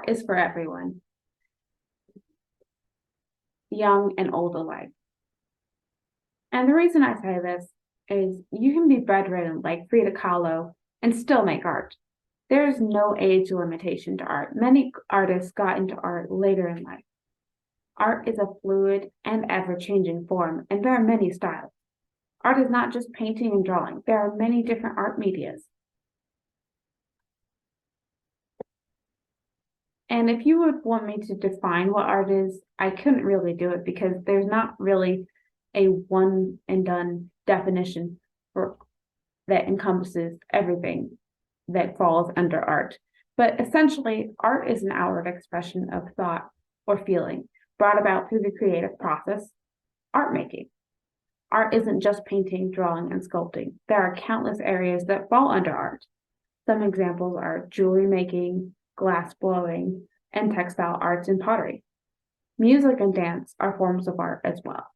art is for everyone, young and old alike. And the reason I say this is you can be bedridden like Frida Kahlo and still make art. There is no age limitation to art. Many artists got into art later in life. Art is a fluid and ever-changing form, and there are many styles. Art is not just painting and drawing. There are many different art medias. And if you would want me to define what art is, I couldn't really do it because there's not really a one and done definition that encompasses everything that falls under art. But essentially, art is an outward expression of thought or feeling brought about through the creative process, art making. Art isn't just painting, drawing, and sculpting. There are countless areas that fall under art. Some examples are jewelry making, glass blowing, and textile arts and pottery. Music and dance are forms of art as well.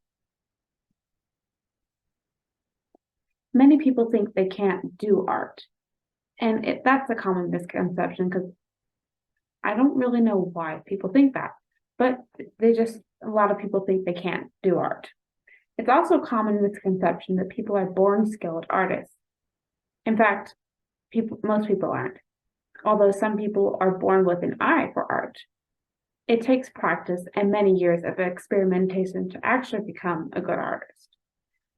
Many people think they can't do art, and that's a common misconception because I don't really know why people think that, but a lot of people think they can't do art. It's also a common misconception that people are born skilled artists. In fact, most people aren't, although some people are born with an eye for art. It takes practice and many years of experimentation to actually become a good artist.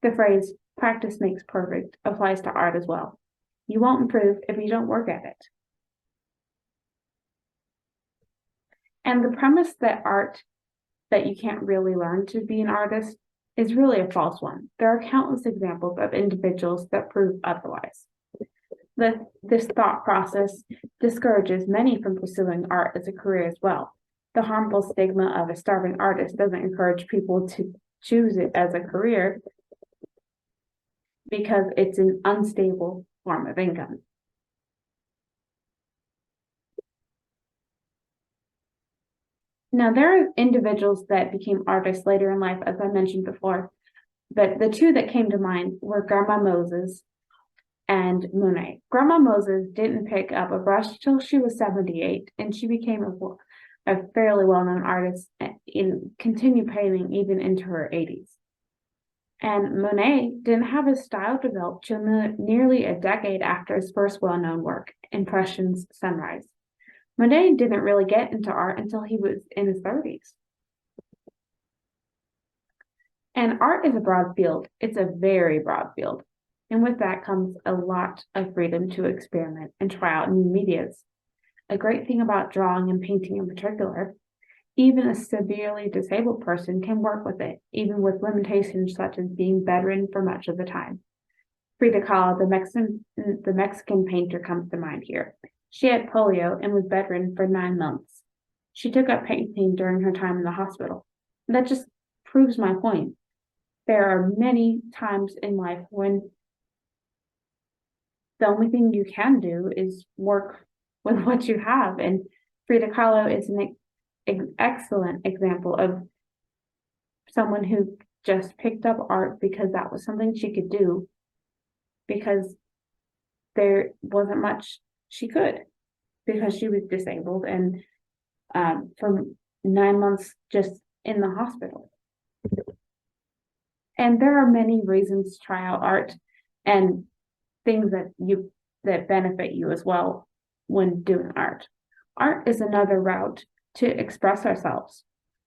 The phrase, practice makes perfect, applies to art as well. You won't improve if you don't work at it. And the premise that you can't really learn to be an artist is really a false one. There are countless examples of individuals that prove otherwise. This thought process discourages many from pursuing art as a career as well. The harmful stigma of a starving artist doesn't encourage people to choose it as a career because it's an unstable form of income. Now, there are individuals that became artists later in life, as I mentioned before, but the two that came to mind were Grandma Moses and Monet. Grandma Moses didn't pick up a brush till she was 78, and she became a fairly well-known artist and continued painting even into her 80s. And Monet didn't have his style developed till nearly a decade after his first well-known work, Impressions Sunrise. Monet didn't really get into art until he was in his 30s. And art is a broad field. It's a very broad field. And with that comes a lot of freedom to experiment and try out new medias. A great thing about drawing and painting in particular, even a severely disabled person can work with it, even with limitations such as being bedridden for much of the time. Frida Kahlo, the Mexican painter, comes to mind here. She had polio and was bedridden for 9 months. She took up painting during her time in the hospital. That just proves my point. There are many times in life when the only thing you can do is work with what you have. And Frida Kahlo is an excellent example of someone who just picked up art because that was something she could do, because there wasn't much she could, because she was disabled and for 9 months just in the hospital. And there are many reasons to try out art and things that benefit you as well when doing art. Art is another route to express ourselves.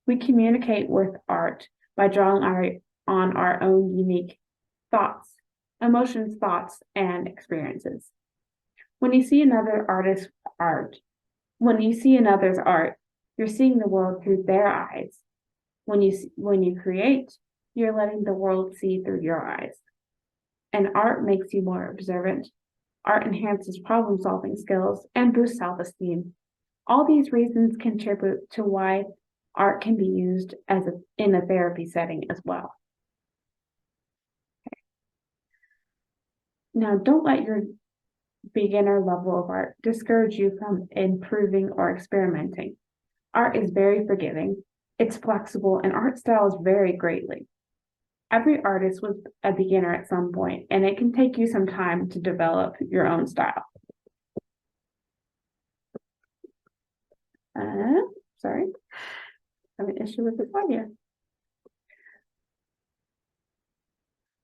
We communicate with art by drawing on our own unique thoughts, emotions, thoughts, and experiences. When you see another's art, you're seeing the world through their eyes. When you create, you're letting the world see through your eyes. And art makes you more observant. Art enhances problem-solving skills and boosts self-esteem. All these reasons contribute to why art can be used in a therapy setting as well. Okay. Now, don't let your beginner level of art discourage you from improving or experimenting. Art is very forgiving, it's flexible, and art styles vary greatly. Every artist was a beginner at some point, and it can take you some time to develop your own style. sorry, I have an issue with this one here.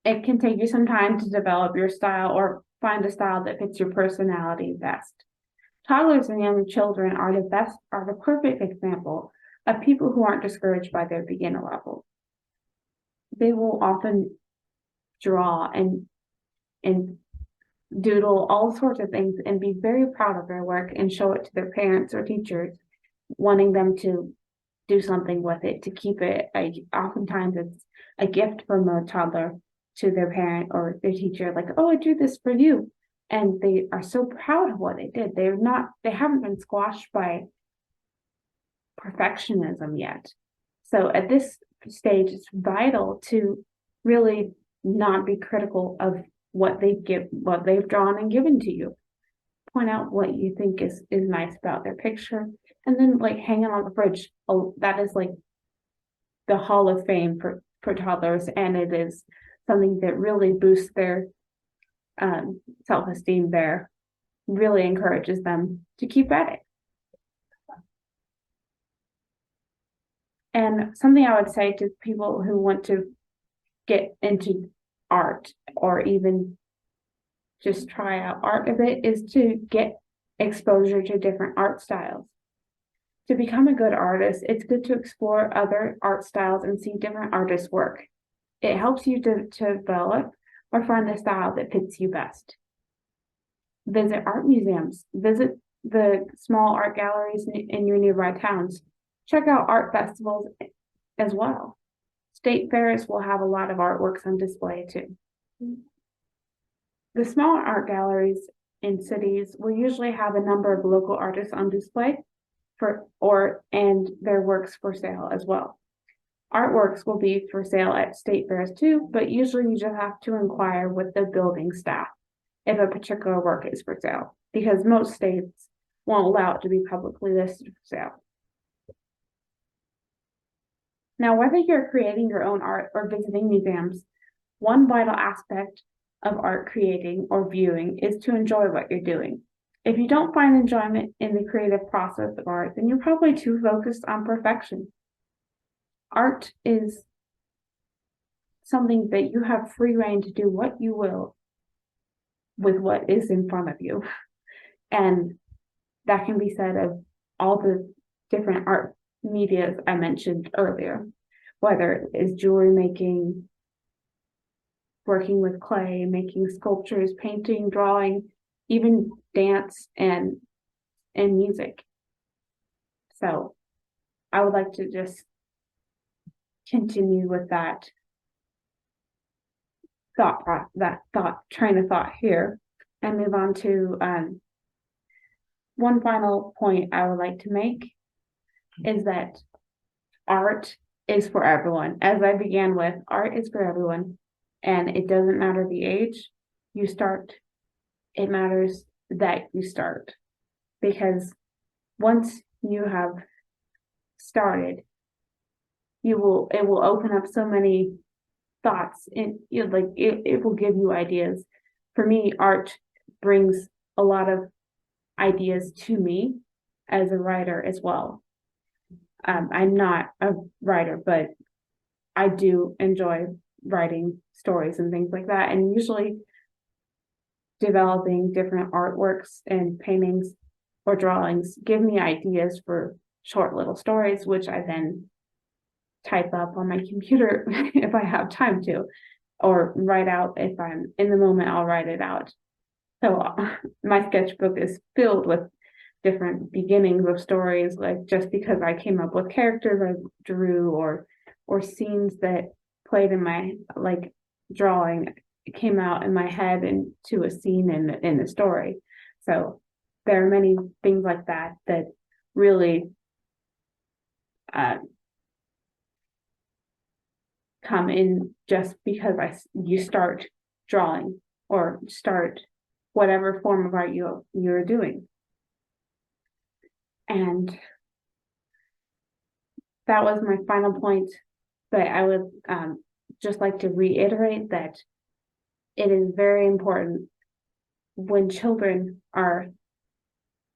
It can take you some time to develop your style or find a style that fits your personality best. Toddlers and young children are the perfect example of people who aren't discouraged by their beginner level. They will often draw and doodle all sorts of things and be very proud of their work and show it to their parents or teachers, wanting them to do something with it, to keep it. Oftentimes it's a gift from a toddler to their parent or their teacher, like, oh, I drew this for you. And they are so proud of what they did. They haven't been squashed by perfectionism yet. So at this stage, it's vital to really not be critical of what they've drawn and given to you. Point out what you think is nice about their picture, and then like hang it on the fridge. Oh, that is like the Hall of Fame for toddlers, and it is something that really boosts their self-esteem there, really encourages them to keep at it. And something I would say to people who want to get into art or even just try out art a bit is to get exposure to different art styles. To become a good artist, it's good to explore other art styles and see different artists' work. It helps you to develop or find the style that fits you best. Visit art museums, visit the small art galleries in your nearby towns. Check out art festivals as well. State fairs will have a lot of artworks on display too. The smaller art galleries in cities will usually have a number of local artists on display and their works for sale as well. Artworks will be for sale at state fairs too, but usually you just have to inquire with the building staff if a particular work is for sale, because most states won't allow it to be publicly listed for sale. Now, whether you're creating your own art or visiting museums, one vital aspect of art creating or viewing is to enjoy what you're doing. If you don't find enjoyment in the creative process of art, then you're probably too focused on perfection. Art is something that you have free reign to do what you will with what is in front of you. And that can be said of all the different art medias I mentioned earlier, whether it is jewelry making, working with clay, making sculptures, painting, drawing, even dance and music. So I would like to just continue with that train of thought here and move on to one final point I would like to make is that art is for everyone. As I began with, art is for everyone, and it doesn't matter the age you start, it matters that you start, because once you have started, it will open up so many thoughts, and it will give you ideas. For me, art brings a lot of ideas to me as a writer as well. I'm not a writer, but I do enjoy writing stories and things like that, and usually developing different artworks and paintings or drawings give me ideas for short little stories, which I then type up on my computer if I have time to, or write out. If I'm in the moment, I'll write it out. So my sketchbook is filled with different beginnings of stories, like just because I came up with characters I drew or scenes that played in my drawing came out in my head into a scene in the story. So there are many things like that that really come in just because you start drawing or start whatever form of art you're doing. And that was my final point, but I would just like to reiterate that it is very important when children are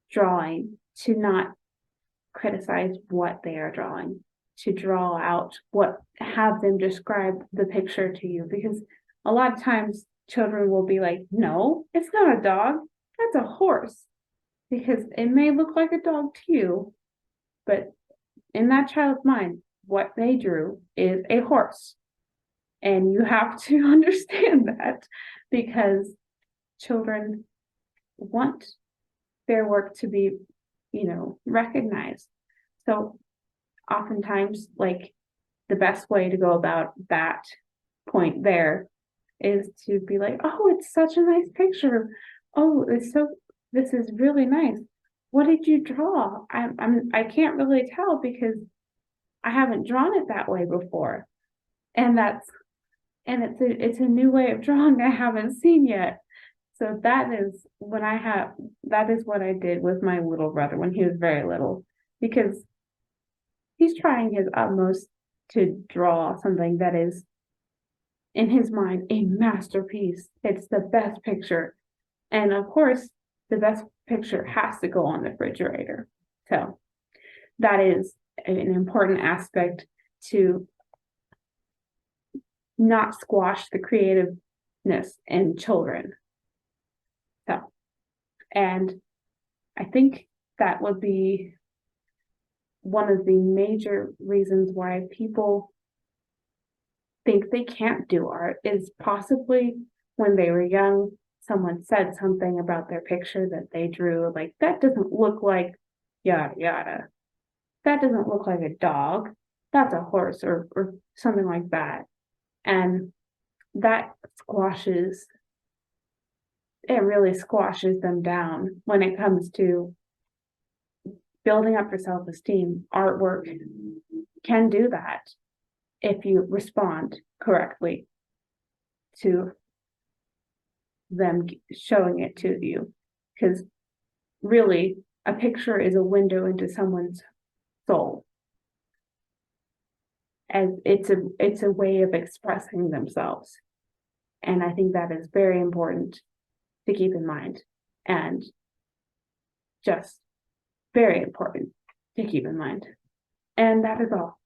drawing to not criticize what they are drawing, to draw out have them describe the picture to you, because a lot of times children will be like, no, it's not a dog, that's a horse, because it may look like a dog to you, but in that child's mind, what they drew is a horse. And you have to understand that, because children want their work to be, recognized. So oftentimes, like, the best way to go about that point there is to be like, oh, it's such a nice picture. Oh, this is really nice. What did you draw? I can't really tell because I haven't drawn it that way before. And it's a new way of drawing I haven't seen yet. So that is what I did with my little brother when he was very little, because he's trying his utmost to draw something that is, in his mind, a masterpiece. It's the best picture. And of course, the best picture has to go on the refrigerator. So that is an important aspect, to not squash the creativeness in children. So, and I think that would be one of the major reasons why people think they can't do art, is possibly when they were young, someone said something about their picture that they drew, like, that doesn't look like yada yada. That doesn't look like a dog. That's a horse, or something like that. And that really squashes them down when it comes to building up their self-esteem. Artwork can do that if you respond correctly to them showing it to you, because really a picture is a window into someone's soul, as it's a way of expressing themselves. And I think that is very important to keep in mind, and just very important to keep in mind. And that is all.